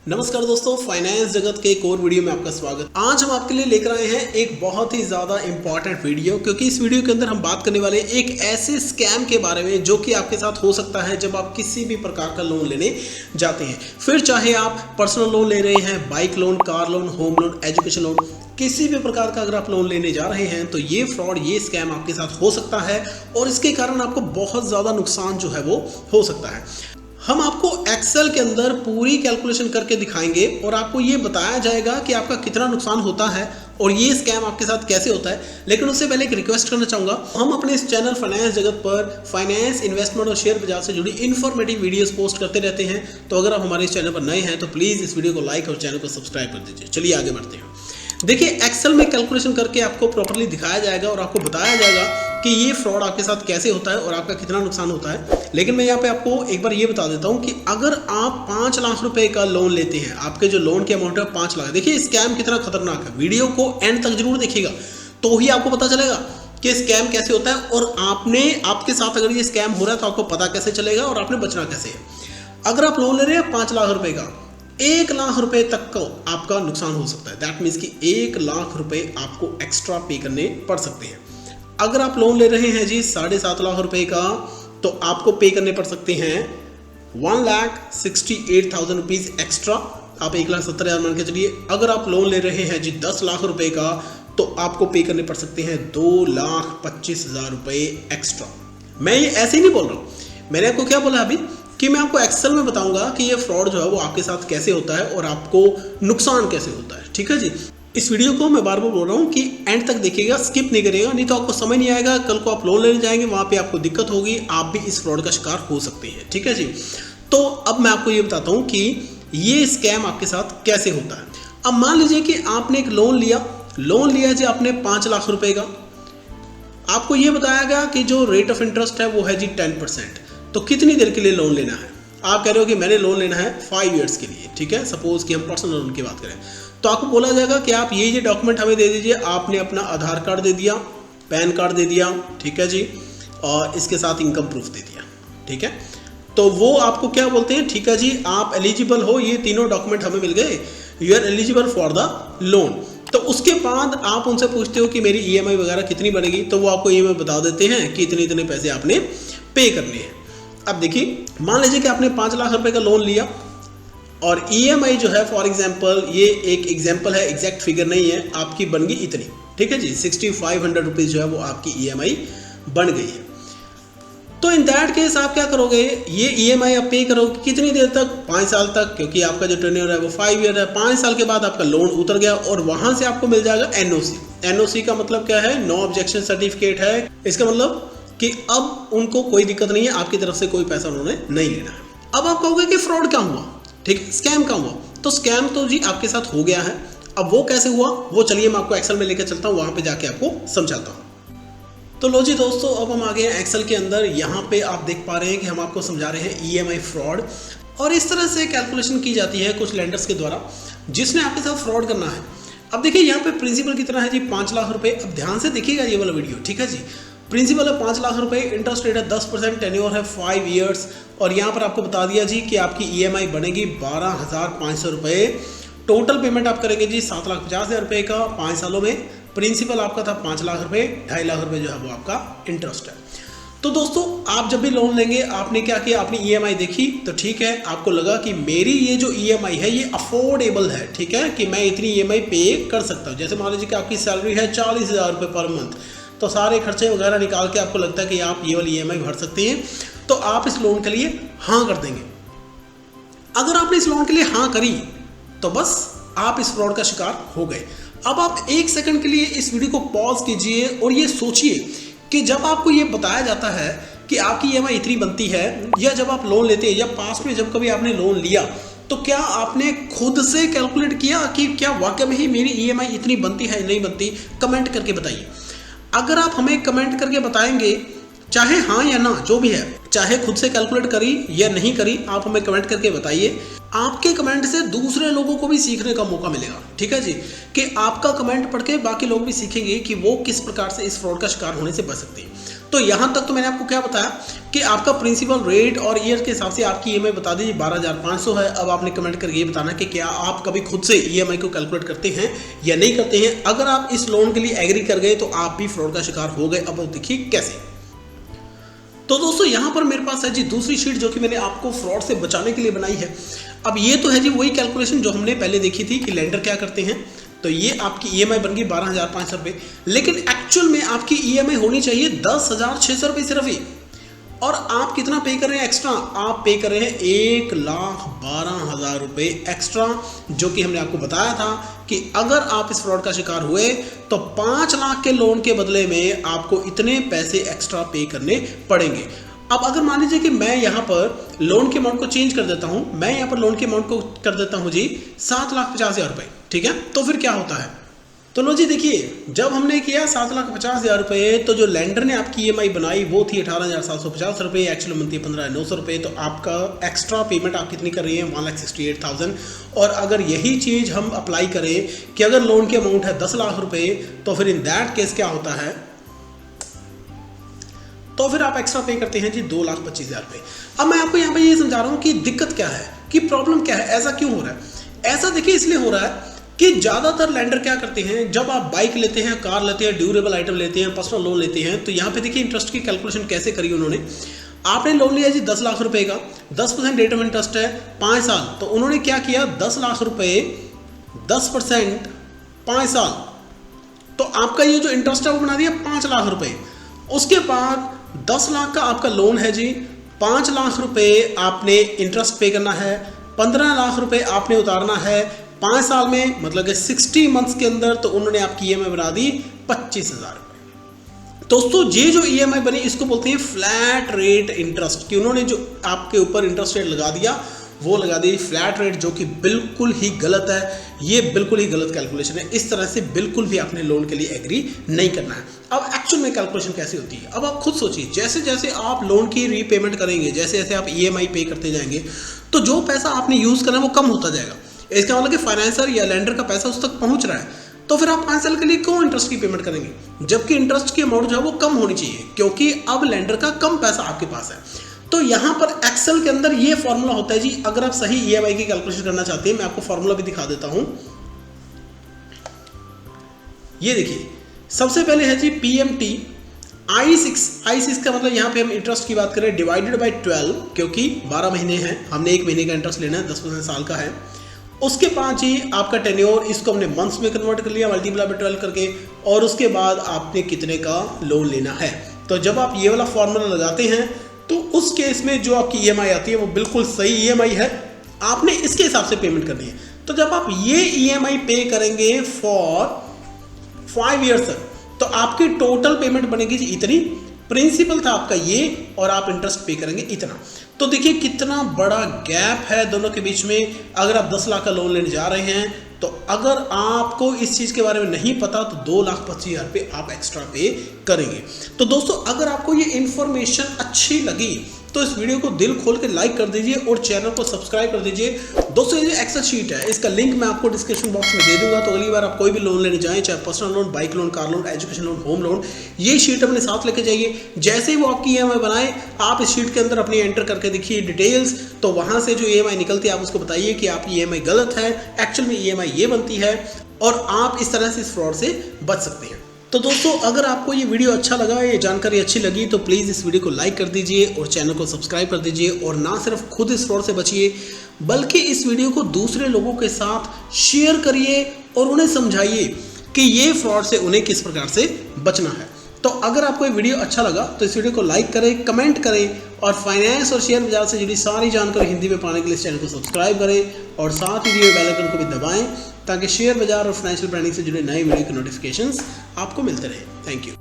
नमस्कार दोस्तों, फाइनेंस जगत के एक और वीडियो में आपका स्वागत। आज हम आपके लिए लेकर आए हैं एक बहुत ही ज़्यादा इंपॉर्टेंट वीडियो, क्योंकि इस वीडियो के अंदर हम बात करने वाले एक ऐसे स्कैम के बारे में जो कि आपके साथ हो सकता है जब आप किसी भी प्रकार का लोन लेने जाते हैं। फिर चाहे आप पर्सनल लोन ले रहे हैं, bike loan, car loan, home loan, education loan, किसी भी प्रकार का अगर आप लोन लेने जा रहे हैं तो ये फ्रॉड, ये स्कैम आपके साथ हो सकता है और इसके कारण आपको बहुत ज़्यादा नुकसान जो है वो हो सकता है। हम आपको एक्सेल के अंदर पूरी कैलकुलेशन करके दिखाएंगे और आपको ये बताया जाएगा कि आपका कितना नुकसान होता है और ये स्कैम आपके साथ कैसे होता है। लेकिन उससे पहले एक रिक्वेस्ट करना चाहूँगा, हम अपने इस चैनल फाइनेंस जगत पर फाइनेंस, इन्वेस्टमेंट और शेयर बाजार से जुड़ी इन्फॉर्मेटिव वीडियोस पोस्ट करते रहते हैं। तो अगर आप हमारे इस चैनल पर नए हैं तो प्लीज़ इस वीडियो को लाइक और चैनल को सब्सक्राइब कर दीजिए। चलिए आगे बढ़ते हैं। देखिए, एक्सेल में कैलकुलेशन करके आपको प्रॉपर्ली दिखाया जाएगा और आपको बताया जाएगा कि ये फ्रॉड आपके साथ कैसे होता है और आपका कितना नुकसान होता है। लेकिन मैं यहाँ पे आपको एक बार ये बता देता हूँ कि अगर आप 5 लाख रुपए का लोन लेते हैं, आपके जो लोन की अमाउंट है 5 लाख। देखिए स्कैम कितना खतरनाक है, वीडियो को एंड तक जरूर देखिएगा तो ही आपको पता चलेगा कि स्कैम कैसे होता है और आपके साथ अगर ये स्कैम हो रहा है तो आपको पता कैसे चलेगा और आपने बचना कैसे है। अगर आप लोन ले रहे हैं 5 लाख रुपए का, 1 लाख रुपए तक का आपका नुकसान हो सकता है। दैट मीन्स कि 1 लाख रुपए आपको एक्स्ट्रा पे करने पड़ सकते हैं। अगर आप लोन ले रहे हैं जी 7.5 लाख रुपए का, तो आपको पे करने पड़ सकते हैं 1,68,000 रुपीज़ एक्स्ट्रा। आप 1,70,000 मान के चलिए। अगर आप लोन ले रहे हैं जी 10 लाख रुपए का, तो आपको पे करने पड़ सकते हैं 2,25,000 रुपए एक्स्ट्रा। मैं ये ऐसे ही नहीं बोल रहा हूँ, मैंने आपको क्या बोला अभी कि मैं आपको एक्सेल में बताऊंगा कि ये फ्रॉड जो है वो आपके साथ कैसे होता है और आपको नुकसान कैसे होता है। ठीक है जी, इस वीडियो को मैं बार बार बोल रहा हूँ कि एंड तक देखिएगा, स्किप नहीं करिएगा, नहीं तो आपको समझ नहीं आएगा। कल को आप लोन लेने जाएंगे, वहाँ पे आपको दिक्कत होगी, आप भी इस फ्रॉड का शिकार हो सकते हैं। ठीक है जी, तो अब मैं आपको ये बताता हूँ कि ये स्कैम आपके साथ कैसे होता है। अब मान लीजिए कि आपने एक लोन लिया जी आपने 5 लाख रुपए का। आपको ये बताया गया कि जो रेट ऑफ इंटरेस्ट है वो है जी 10%। तो कितनी देर के लिए लोन लेना है? आप कह रहे हो कि मैंने लोन लेना है 5 ईयर्स के लिए। ठीक है, सपोज कि हम पर्सनल लोन की बात करें तो आपको बोला जाएगा कि आप ये डॉक्यूमेंट हमें दे दीजिए। आपने अपना आधार कार्ड दे दिया, पैन कार्ड दे दिया, ठीक है जी, और इसके साथ इनकम प्रूफ दे दिया। ठीक है, तो वो आपको क्या बोलते हैं, ठीक है जी आप एलिजिबल हो, ये तीनों डॉक्यूमेंट हमें मिल गए, you are eligible for the loan. तो उसके बाद आप उनसे पूछते हो कि मेरी EMI वगैरह कितनी बनेगी, तो वो आपको EMI बता देते हैं कि इतने इतने पैसे आपने पे करने हैं। अब देखिए, मान लीजिए कि आपने 5 लाख रुपए का लोन लिया और EMI जो है, फॉर एग्जांपल, ये एक एग्जांपल है, एग्जैक्ट फिगर नहीं है, आपकी बन गई इतनी। ठीक है जी, 6500 रुपीज़ जो है वो आपकी EMI बन गई है। तो इन दैट केस आप क्या करोगे, ये EMI आप पे करोगे कितनी देर तक? 5 साल तक, क्योंकि आपका जो टेन्योर है वो 5 ईयर है। 5 साल के बाद आपका लोन उतर गया और वहां से आपको मिल जाएगा NOC। NOC का मतलब क्या है? नो ऑब्जेक्शन सर्टिफिकेट है। इसका मतलब कि अब उनको कोई दिक्कत नहीं है, आपकी तरफ से कोई पैसा उन्होंने नहीं लेना है। अब आप कहोगे कि फ्रॉड क्या हुआ, ठीक, स्कैम क्या हुआ? तो स्कैम तो जी आपके साथ हो गया है। अब वो कैसे हुआ, वो चलिए मैं आपको एक्सेल में लेकर चलता हूँ, वहां पे जाके आपको समझाता हूँ। तो लो जी दोस्तों, अब हम आ गए हैं एक्सेल के अंदर। यहाँ पे आप देख पा रहे हैं कि हम आपको समझा रहे हैं EMI फ्रॉड, और इस तरह से कैलकुलेशन की जाती है कुछ लेंडर्स के द्वारा जिसने आपके साथ फ्रॉड करना है। अब देखिए, यहाँ पे प्रिंसिपल कितना है जी? 5 लाख रुपए। अब ध्यान से देखिएगा ये वाला वीडियो, ठीक है जी। प्रिंसिपल है 5 लाख रुपए, इंटरेस्ट रेट है 10%, टेन्योर है 5 ईयर्स, और यहाँ पर आपको बता दिया जी कि आपकी EMI बनेगी 12,500 रुपये। टोटल पेमेंट आप करेंगे जी 7,50,000 रुपये का 5 सालों में। प्रिंसिपल आपका था 5 लाख रुपये, 2.5 लाख रुपये जो है वो आपका इंटरेस्ट है। तो दोस्तों, आप जब भी लोन लेंगे, आपने क्या किया, आपने EMI देखी तो ठीक है, आपको लगा कि मेरी ये जो EMI है ये अफोर्डेबल है, ठीक है, कि मैं इतनी EMI पे कर सकता हूँ। जैसे मान लीजिए कि आपकी सैलरी है 40,000 रुपये पर मंथ, तो सारे खर्चे वगैरह निकाल के आपको लगता है कि आप ये वाली EMI भर सकते हैं, तो आप इस लोन के लिए हाँ कर देंगे। अगर आपने इस लोन के लिए हाँ करी तो बस आप इस फ्रॉड का शिकार हो गए। अब आप 1 सेकंड के लिए इस वीडियो को पॉज कीजिए और ये सोचिए कि जब आपको ये बताया जाता है कि आपकी EMI इतनी बनती है, या जब आप लोन लेते हैं या पास्ट में जब कभी आपने लोन लिया, तो क्या आपने खुद से कैलकुलेट किया कि क्या वाकई में ही मेरी EMI इतनी बनती है नहीं बनती? कमेंट करके बताइए। अगर आप हमें कमेंट करके बताएंगे, चाहे हाँ या ना जो भी है, चाहे खुद से कैलकुलेट करी या नहीं करी, आप हमें कमेंट करके बताइए। आपके कमेंट से दूसरे लोगों को भी सीखने का मौका मिलेगा, ठीक है जी, कि आपका कमेंट पढ़ के बाकी लोग भी सीखेंगे कि वो किस प्रकार से इस फ्रॉड का शिकार होने से बच सकते हैं। तो यहाँ तक तो मैंने आपको क्या बताया कि आपका प्रिंसिपल रेट और ईयर के हिसाब से आपकी ईएमआई बता दीजिए 12,500 है। अब आपने कमेंट करके ये बताना कि क्या आप कभी खुद से ईएमआई को कैलकुलेट करते हैं या नहीं करते हैं। अगर आप इस लोन के लिए एग्री कर गए तो आप भी फ्रॉड का शिकार हो गए। अब देखिए कैसे। तो दोस्तों यहाँ पर मेरे पास है जी दूसरी शीट जो कि मैंने आपको फ्रॉड से बचाने के लिए बनाई है। अब ये तो है जी वही कैलकुलेशन जो हमने पहले देखी थी कि लेंडर क्या करते हैं। तो ये आपकी ईएमआई बन गई 12,500 रुपये, लेकिन एक्चुअल में आपकी ईएमआई होनी चाहिए 10,600 रुपये सिर्फ ही। और आप कितना पे कर रहे हैं एक्स्ट्रा? आप पे कर रहे हैं 1,12,000 रुपये एक्स्ट्रा, जो कि हमने आपको बताया था कि अगर आप इस फ्रॉड का शिकार हुए तो 5 लाख के लोन के बदले में आपको इतने पैसे एक्स्ट्रा पे करने पड़ेंगे। अब अगर मान लीजिए कि मैं यहाँ पर लोन के अमाउंट को चेंज कर देता हूँ, मैं यहाँ पर लोन के अमाउंट को कर देता हूँ जी 7,50,000 रुपये, ठीक है। तो फिर क्या होता है? तो लो जी देखिए, जब हमने किया 7,50,000 रुपये तो जो लेंडर ने आपकी ईएमआई बनाई वो थी 18,750 रुपये, एक्चुअली बनती है 15,900 रुपये। तो आपका एक्स्ट्रा पेमेंट आप कितनी कर रही हैं? 1,68,000। और अगर यही चीज़ हम अप्लाई करें कि अगर लोन की अमाउंट है 10 लाख रुपये, तो फिर इन दैट केस क्या होता है? तो फिर आप एक्स्ट्रा पे करते हैं जी 2,25,000 रुपये। अब मैं आपको यहाँ पे ये समझा रहा हूँ कि दिक्कत क्या है, कि प्रॉब्लम क्या है, ऐसा क्यों हो रहा है। ऐसा देखिए इसलिए हो रहा है कि ज़्यादातर लैंडर क्या करते हैं, जब आप बाइक लेते हैं, कार लेते हैं, ड्यूरेबल आइटम लेते हैं, पर्सनल लोन लेते हैं, तो यहाँ पे देखिए इंटरेस्ट की कैलकुलेशन कैसे करी उन्होंने। आपने लोन लिया जी 10 लाख रुपए का, 10% रेट ऑफ इंटरेस्ट है 5 साल। तो उन्होंने क्या किया, 10 लाख रुपए 10% 5 साल, तो आपका ये जो इंटरेस्ट है वो बना दिया 5 लाख रुपए। उसके बाद 10 लाख का आपका लोन है जी, 5 लाख रुपए आपने इंटरेस्ट पे करना है, 15 लाख रुपए आपने उतारना है 5 साल में, मतलब कि 60 मंथ्स के अंदर। तो उन्होंने आपकी ईएमआई बना दी 25,000 रुपये। दोस्तों ये जो ईएमआई बनी इसको बोलते हैं फ्लैट रेट इंटरेस्ट, कि उन्होंने जो आपके ऊपर इंटरेस्ट रेट लगा दिया वो लगा दी फ्लैट रेट, जो कि बिल्कुल ही गलत है। ये बिल्कुल ही गलत कैलकुलेशन है। इस तरह से बिल्कुल भी आपने लोन के लिए एग्री नहीं करना है। अब एक्चुअल में कैलकुलेशन कैसी होती है, अब आप खुद सोचिए। जैसे जैसे आप लोन की रीपेमेंट करेंगे, जैसे जैसे आप ईएमआई पे करते जाएंगे, तो जो पैसा आपने यूज़ करना है वो कम होता जाएगा। इसका मतलब कि फाइनेंसर या लेंडर का पैसा उस तक पहुंच रहा है। तो फिर आप 5 साल के लिए क्यों इंटरेस्ट की पेमेंट करेंगे, जबकि इंटरेस्ट की अमाउंट जो है वो कम होनी चाहिए, क्योंकि अब लेंडर का कम पैसा आपके पास है। तो यहाँ पर एक्सेल के अंदर ये फॉर्मूला होता है जी। अगर आप सही ईएमआई की कैलकुलेशन करना चाहते हैं, मैं आपको फॉर्मूला भी दिखा देता हूं। ये देखिए, सबसे पहले है जी PMT I6 का मतलब यहाँ पे हम इंटरेस्ट की बात करें डिवाइडेड बाय 12, क्योंकि 12 महीने हैं, हमने 1 महीने का इंटरेस्ट लेना है, 10% साल का है। उसके बाद जी आपका टेन्योर, इसको हमने मंथ्स में कन्वर्ट कर लिया मल्टीप्लाई बाय 12 करके, और उसके बाद आपने कितने का लोन लेना है। तो जब आप ये वाला फॉर्मूला लगाते हैं तो उस केस में जो आपकी ईएमआई आती है वो बिल्कुल सही ईएमआई है, आपने इसके हिसाब से पेमेंट करनी है। तो जब आप ये ईएमआई पे करेंगे फॉर 5 ईयर्स तक, तो आपकी टोटल पेमेंट बनेगी जी इतनी। प्रिंसिपल था आपका ये, और आप इंटरेस्ट पे करेंगे इतना। तो देखिए कितना बड़ा गैप है दोनों के बीच में। अगर आप 10 लाख का लोन लेने जा रहे हैं, तो अगर आपको इस चीज़ के बारे में नहीं पता तो 2,25,000 रुपये आप एक्स्ट्रा पे करेंगे। तो दोस्तों अगर आपको ये इन्फॉर्मेशन अच्छी लगी तो इस वीडियो को दिल खोल के लाइक कर दीजिए और चैनल को सब्सक्राइब कर दीजिए। दोस्तों ये जो एक्सेल शीट है इसका लिंक मैं आपको डिस्क्रिप्शन बॉक्स में दे दूंगा। तो अगली बार आप कोई भी लोन लेने जाएं, चाहे personal loan, bike loan, car loan, education loan, home loan, ये शीट अपने साथ लेके जाइए। जैसे ही वो आपकी ईएमआई बनाए, आप इस शीट के अंदर अपनी एंटर करके देखिए डिटेल्स, तो वहां से जो ईएमआई निकलती है आप उसको बताइए कि आपकी ईएमआई गलत है, एक्चुअल में ईएमआई ये बनती है, और आप इस तरह से इस फ्रॉड से बच सकते हैं। तो दोस्तों अगर आपको ये वीडियो अच्छा लगा, ये जानकारी अच्छी लगी, तो प्लीज़ इस वीडियो को लाइक कर दीजिए और चैनल को सब्सक्राइब कर दीजिए। और ना सिर्फ खुद इस फ्रॉड से बचिए, बल्कि इस वीडियो को दूसरे लोगों के साथ शेयर करिए और उन्हें समझाइए कि ये फ्रॉड से उन्हें किस प्रकार से बचना है। तो अगर आपको ये वीडियो अच्छा लगा तो इस वीडियो को लाइक करें, कमेंट करें, और फाइनेंस और शेयर बाजार से जुड़ी सारी जानकारी हिंदी में पाने के लिए इस चैनल को सब्सक्राइब करें, और साथ ही दिए बेल आइकन को भी दबाएं, ताकि शेयर बाजार और फाइनेंशियल प्लानिंग से जुड़े नए वीडियो के नोटिफिकेशंस आपको मिलते रहें। Thank you.